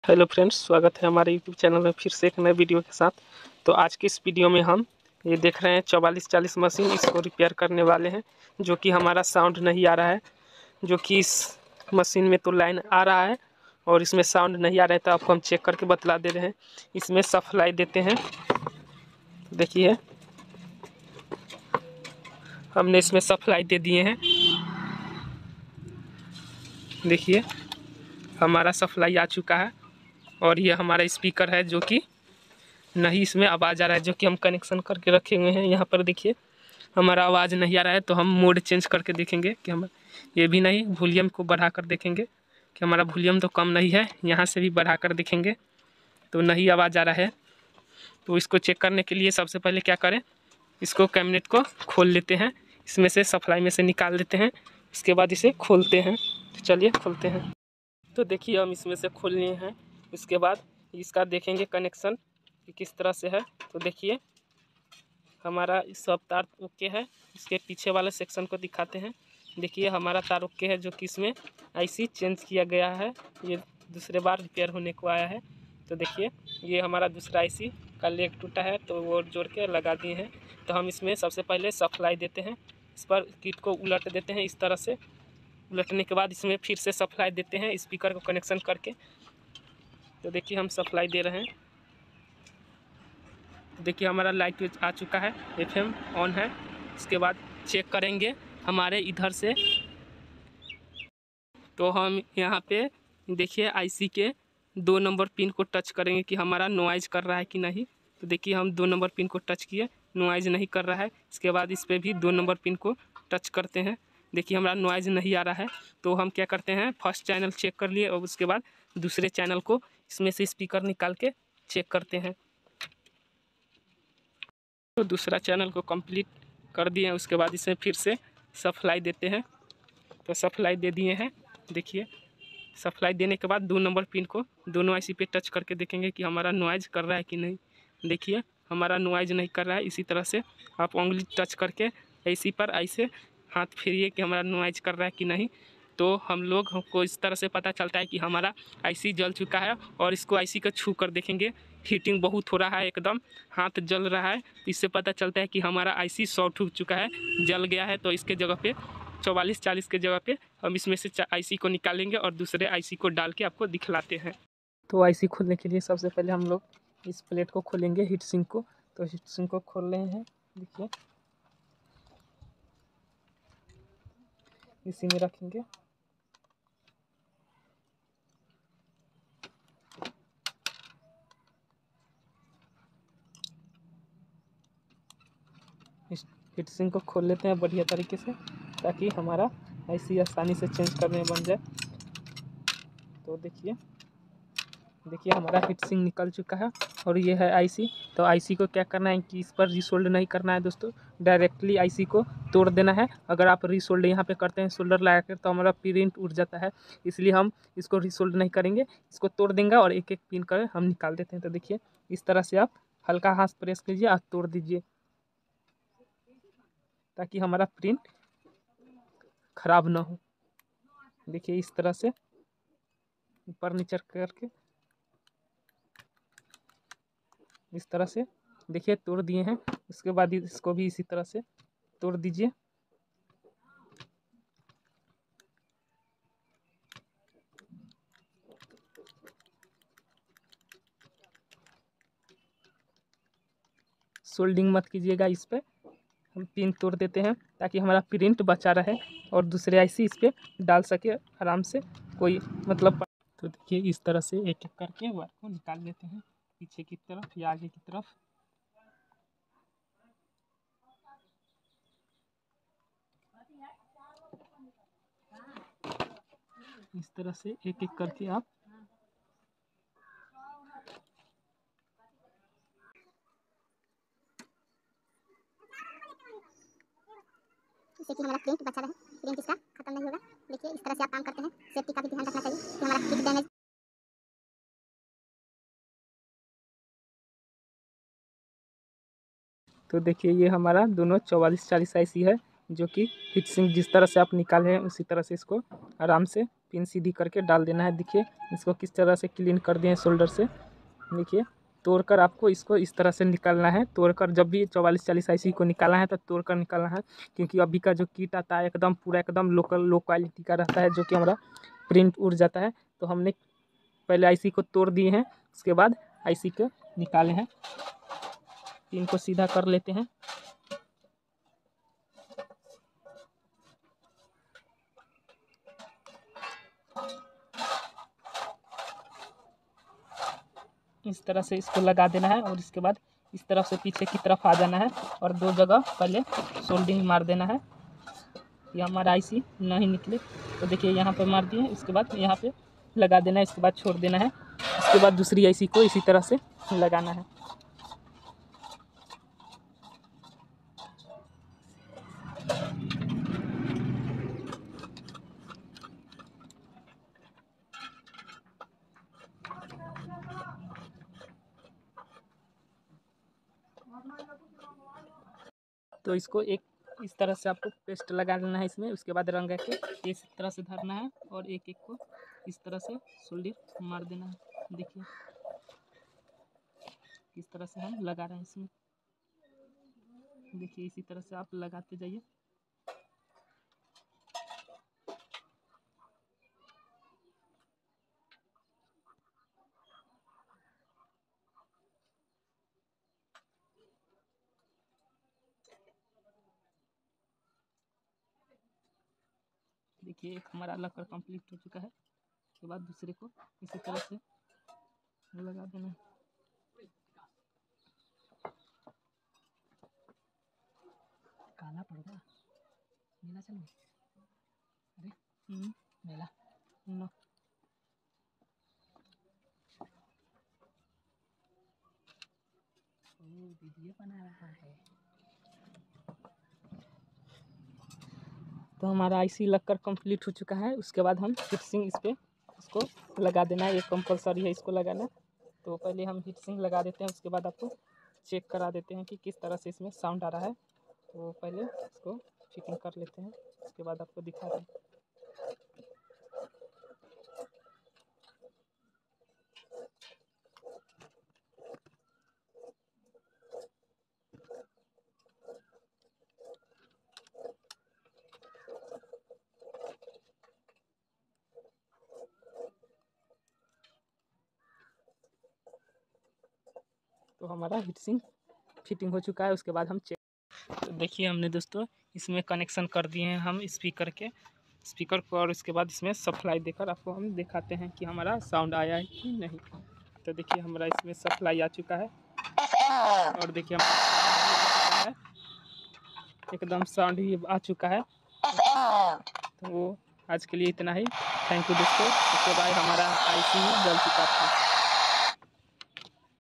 Hello friends, स्वागत है हमारे यूट्यूब चैनल में फिर से एक नए वीडियो के साथ। तो आज की इस वीडियो में हम ये देख रहे हैं 4440 मशीन, इसको रिपेयर करने वाले हैं। जो कि हमारा साउंड नहीं आ रहा है, जो कि इस मशीन में तो लाइन आ रहा है और इसमें साउंड नहीं आ रहा है। तो आपको हम चेक करके बतला दे रहे हैं। इसमें सप्लाई देते हैं, देखिए हमने इसमें सप्लाई दे दिए हैं। देखिए हमारा सप्लाई आ चुका है और ये हमारा स्पीकर है जो कि नहीं इसमें आवाज़ आ रहा है, जो कि हम कनेक्शन करके रखे हुए हैं। यहाँ पर देखिए हमारा आवाज़ नहीं आ रहा है, तो हम मोड चेंज करके देखेंगे कि हम ये भी नहीं, वॉल्यूम को बढ़ा कर देखेंगे कि हमारा वॉल्यूम तो कम नहीं है। यहाँ से भी बढ़ा कर देखेंगे तो नहीं आवाज़ आ रहा है। तो इसको चेक करने के लिए सबसे पहले क्या करें, इसको कैबिनेट को खोल लेते हैं, इसमें से सप्लाई में से निकाल देते हैं। इसके बाद इसे खोलते हैं। तो चलिए खोलते हैं। तो देखिए हम इसमें से खोल लिए हैं। इसके बाद इसका देखेंगे कनेक्शन कि किस तरह से है। तो देखिए हमारा सब तार ओके है। इसके पीछे वाले सेक्शन को दिखाते हैं। देखिए हमारा तार ओके है, जो कि इसमें आईसी चेंज किया गया है। ये दूसरे बार रिपेयर होने को आया है। तो देखिए ये हमारा दूसरा आईसी का लेग टूटा है, तो वो जोड़ के लगा दिए हैं। तो हम इसमें सबसे पहले सप्लाई देते हैं, इस पर किट को उलट देते हैं। इस तरह से उलटने के बाद इसमें फिर से सप्लाई देते हैं स्पीकर को कनेक्शन करके। तो देखिए हम सप्लाई दे रहे हैं। देखिए हमारा लाइट आ चुका है, एफएम ऑन है। इसके बाद चेक करेंगे हमारे इधर से। तो हम यहाँ पे देखिए आईसी के 2 नंबर पिन को टच करेंगे कि हमारा नॉइज़ कर रहा है कि नहीं। तो देखिए हम 2 नंबर पिन को टच किए, नॉइज़ नहीं कर रहा है। इसके बाद इस पर भी 2 नंबर पिन को टच करते हैं। देखिए हमारा नॉइज़ नहीं आ रहा है। तो हम क्या करते हैं, फर्स्ट चैनल चेक कर लिए और उसके बाद दूसरे चैनल को इसमें से स्पीकर निकाल के चेक करते हैं। तो दूसरा चैनल को कंप्लीट कर दिए हैं। उसके बाद इसे फिर से सप्लाई देते हैं। तो सप्लाई दे दिए हैं। देखिए सप्लाई देने के बाद 2 नंबर पिन को दोनों आईसी पे टच करके देखेंगे कि हमारा नॉइज़ कर रहा है कि नहीं। देखिए हमारा नॉइज़ नहीं कर रहा है। इसी तरह से आप उंगली टच करके आईसी पर ऐसे हाथ फेरिए कि हमारा नॉइज़ कर रहा है कि नहीं। तो हम लोग को इस तरह से पता चलता है कि हमारा आईसी जल चुका है। और इसको आईसी को छू कर देखेंगे, हीटिंग बहुत हो रहा है, एकदम हाथ जल रहा है। इससे पता चलता है कि हमारा आईसी शॉर्ट हो चुका है, जल गया है। तो इसके जगह पे 4440 के जगह पे हम इसमें से आईसी को निकालेंगे और दूसरे आईसी को डाल के आपको दिखलाते हैं। तो आईसी खोलने के लिए सबसे पहले हम लोग इस प्लेट को खोलेंगे, हीट सिंक को। तो हीट सिंक को खोल रहे हैं। देखिए इसी में रखेंगे। इस हीट सिंक को खोल लेते हैं बढ़िया तरीके से, ताकि हमारा आईसी आसानी से चेंज करने बन जाए। तो देखिए हमारा हीट सिंक निकल चुका है और ये है आईसी। तो आईसी को क्या करना है कि इस पर रीसोल्डर नहीं करना है दोस्तों, डायरेक्टली आईसी को तोड़ देना है। अगर आप रीसोल्डर यहाँ पे करते हैं सोल्डर लगा कर, तो हमारा प्रिंट उड़ जाता है। इसलिए हम इसको रीसोल्डर नहीं करेंगे, इसको तोड़ देंगे और एक एक पिन कर हम निकाल देते हैं। तो देखिए इस तरह से आप हल्का हाथ प्रेस कीजिए और तोड़ दीजिए, ताकि हमारा प्रिंट खराब ना हो। देखिए इस तरह से ऊपर नीचे करके इस तरह से देखिए तोड़ दिए हैं। उसके बाद इसको भी इसी तरह से तोड़ दीजिए। सोल्डिंग मत कीजिएगा इस पे, हम पिन तोड़ देते हैं ताकि हमारा प्रिंट बचा रहे और दूसरे आईसी इस पे डाल सके आराम से, कोई मतलब। तो देखिए इस तरह से एक एक करके वायर को निकाल लेते हैं, पीछे की तरफ या आगे की तरफ। इस तरह से एक एक करके आप जिससे कि हमारा प्रिंट बचा रहे, प्रिंट इसका खत्म नहीं होगा। देखिए इस तरह से आप काम करते हैं। सेफ्टी का भी ध्यान रखना चाहिए कि हमारा किट डैमेज। तो देखिए ये हमारा दोनों 4440 आईसी है, जो कि हीट सिंक जिस तरह से आप निकाले हैं उसी तरह से इसको आराम से पिन सीधी करके डाल देना है। देखिए इसको किस तरह से क्लीन कर दिए शोल्डर से। देखिए तोड़कर आपको इसको इस तरह से निकालना है। तोड़कर जब भी 4440 IC को निकालना है तो तोड़कर निकालना है, क्योंकि अभी का जो किट आता है एकदम पूरा एकदम लो क्वालिटी का रहता है, जो कि हमारा प्रिंट उड़ जाता है। तो हमने पहले IC को तोड़ दिए हैं, उसके बाद IC को निकाले हैं। पिन को सीधा कर लेते हैं। इस तरह से इसको लगा देना है और इसके बाद इस तरफ से पीछे की तरफ आ जाना है और 2 जगह पहले सोल्डिंग मार देना है, ये हमारा IC नहीं निकले। तो देखिए यहाँ पे मार दिए, इसके बाद यहाँ पे लगा देना है, इसके बाद छोड़ देना है। इसके बाद दूसरी IC को इसी तरह से लगाना है। तो इसको एक इस तरह से आपको पेस्ट लगा लेना है इसमें। उसके बाद रंग के इस तरह से धरना है और एक एक को इस तरह से सोल्डर मार देना है। देखिए किस तरह से हम लगा रहे हैं इसमें। देखिए इसी तरह से आप लगाते जाइए। देखिए एक हमारा लकर कंप्लीट हो चुका है। उसके बाद दूसरे को इसी तरह से लगा देना है। काला पड़ेगा मेला चल। अरे मेला नो वीडियो बना रहा है। तो हमारा IC लगकर कंप्लीट हो चुका है। उसके बाद हम हीटसिंग इस पर इसको लगा देना है, ये कंपलसरी है इसको लगाना। तो पहले हम हीटसिंग लगा देते हैं, उसके बाद आपको चेक करा देते हैं कि किस तरह से इसमें साउंड आ रहा है। तो पहले इसको फिटिंग कर लेते हैं, उसके बाद आपको दिखा दें। तो हमारा हीटसिंग फिटिंग हो चुका है। उसके बाद हम चेक, तो देखिए हमने दोस्तों इसमें कनेक्शन कर दिए हैं हम स्पीकर को, और उसके बाद इसमें सप्लाई देकर आपको हम दिखाते हैं कि हमारा साउंड आया है कि नहीं। तो देखिए हमारा इसमें सप्लाई आ चुका है और देखिए हमारा एकदम साउंड ही आ चुका है। तो आज के लिए इतना ही। थैंक यू दोस्तों। उसके बाद हमारा IC जल चुका था।